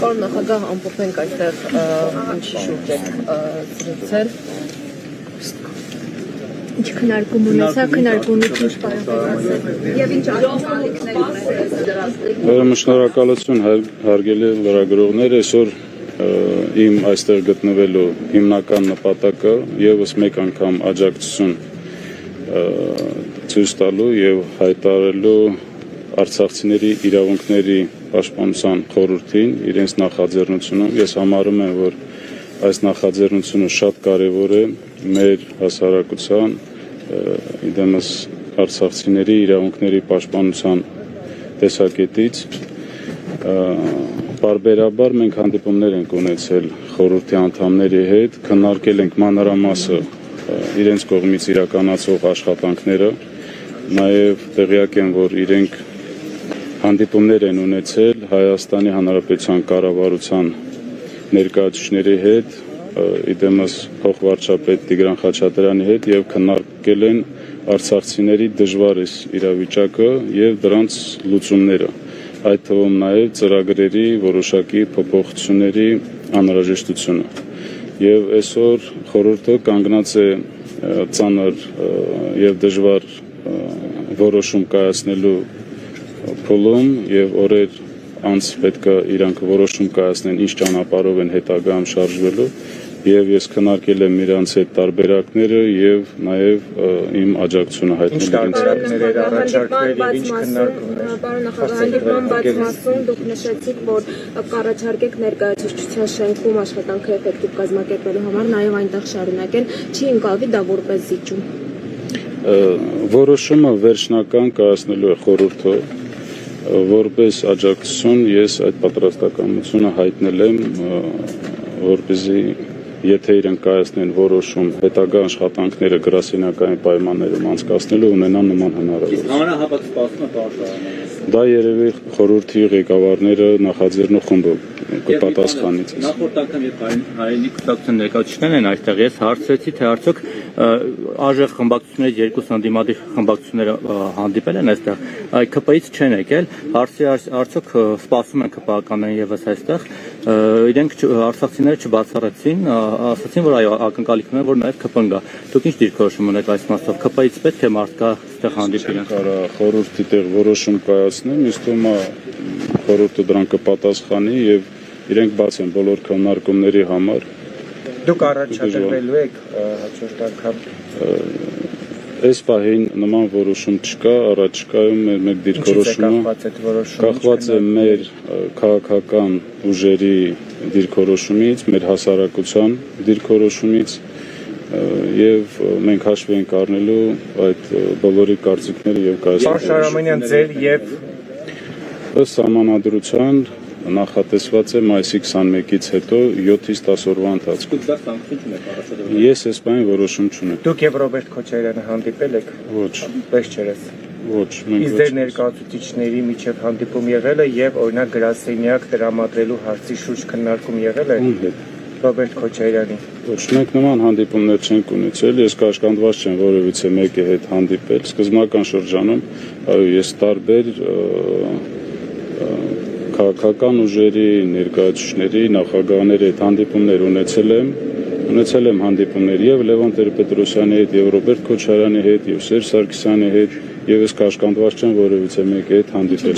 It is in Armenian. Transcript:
Պարոն նախագահ, ամփոփենք այստեղ ինչի շուրջ եք զրուցել։ Ինչ քննարկում ունեցա, քննարկումից ինչ կարող եք ասել։ Եվ ինչ ակնկալիքներ ունեք։ Շնորհակալություն հարգելի լրագրողներ, այսօր իմ այստեղ գտնվելու հիմնական նպատակը ևս մեկ անգամ աջակցություն ցույց տալու եւ հայտարարելու արցախցիների իրավունքների պաշտպանության խորհրդին իրենց նախաձեռնությունում ես համարում եմ, որ այս նախաձեռնությունը շատ կարևոր է մեր հասարակության իդեմս արցախցիների իրավունքների պաշտպանության տեսակետից բարբերաբար մենք հանդիպումներ ենք ունեցել խորհրդի անդամների հետ, քննարկել ենք մանրամասը իրենց կողմից իրականացող աշխատանքները, նաև տեղյակ եմ, որ իրենք հանդիպումներ են ունեցել Հայաստանի Հանրապետության կառավարության ներկայացուցիչների հետ, իդեմս փոխվարչապետ Տիգրան Խաչատրյանի հետ եւ քննարկել են արցախցիների դժվար իրավիճակը եւ դրանց լուծումները, այդ թվում նաեւ ծրագրերի որոշակի փոփոխությունների անհրաժեշտությունը։ Եվ այսօր խորհուրդը կանգնած է ծանր եւ դժվար որոշում կայացնելու փուլում եւ օրեր անց պետք է իրանք որոշում կայացնեն ինչ ճանապարհով են հետագայում շարժվելու եւ ես քննարկել եմ իրանց հետ տարբերակները եւ նաեւ իմ աջակցությունը հայտնել իրենց առաջարկվել եւ ինչ քննարկումներ։ Պարոն նախագահ, հանդիպման բաց մասում դուք նշեցիք, որ կառաջարկեք ներկայացուցչության շենքում աշխատանքը էֆեկտիվ կազմակերպելու համար նաեւ այնտեղ շարունակեն, չի ընկալվի դա որպես զիջում։ Որոշումը վերջնական կայացնելու է խորհուրդը, որպես աջակցություն ես այդ պատրաստակամությունը հայտնել եմ, որպեսզի եթե իրենք կայացնեն որոշում հետագա աշխատանքները գրասենյակային պայմաններում անցկացնելու ունենան նման հնարավորություն։ Հանրահավաք սպասում է պաշտպանական։ Դա երևի խորհրդի ղեկավարները նախաձեռնող խումբը կպատասխանի։ Նախորդ անգամ երբ հայերի կուսակցության ներկայացուցիչներն են այստեղ, ես հարցրեցի, թե արդյոք ԱԺ խմբակցությունների երկու ընդդիմադիր խմբակցությունները հանդիպել են այստեղ, ԿՊ-ից չեն եկել, հարցի արդյոք սպասում են ԿՊ-ականներին եւս այստեղ, իրենք արցախցիները չբացառեցին, ասացին, որ այո, ակնկալիք ունեն, որ նաեւ ԿՊ-ն գա։ Դուք ինչ դիրքորոշում ունեք այս մասով, ԿՊ-ից պետք է մարդ գա այստեղ հանդիպի։ Խորհրդի տեղ որոշում կայացնեմ, ինձ թվում է խորհուրդը դրան կպատասխանի եւ իրենք բաց են բոլոր քննարկումների համար։ Դուք առաջադրվելու եք հաջորդ անգամ։ Այս պահին նման որոշում չկա, առաջիկայում մեր դիրքորոշումը կախված է մեր քաղաքական ուժերի դիրքորոշումից, մեր հասարակության դիրքորոշումից եւ մենք հաշվի ենք առնելու այդ բոլորի կարծիքները եւ կայացնելու։ Պարոն Շարամանյան, ձեր եւ ըստ սահմանադրության նախատեսված է մայիսի 21-ից հետո 7-ից 10 օրվա ընթացքում։ Ես այս բանի որոշում չունեմ։ Դուք եւ Ռոբերտ Քոչարյանը հանդիպել եք։ Ոչ։ Պես չերես։ Ոչ, Իսկ դեր ներկայացուցիչների միջև հանդիպում եղել է եւ օրինակ գրասենյակ տրամադրելու հարցի շուրջ քննարկում եղել է։ Ռոբերտ Քոչարյանի։ Ոչ, մենք նման հանդիպումներ չենք ունեցել, ես կաշկանդված չեմ որևիցե մեկի հետ հանդիպել։ Սկզբնական շրջանում այո, ես տարբեր քաղաքական ուժերի ներկայացուցիչների, նախագահների հետ հանդիպումներ ունեցել եմ հանդիպումներ եւ Լևոն Տեր-Պետրոսյանի հետ, եւ Ռոբերտ Քոչարյանի հետ, եւ Սերժ Սարգսյանի հետ, եւ ես կաշկանդված չեմ որևիցե մեկի հետ հանդիպել։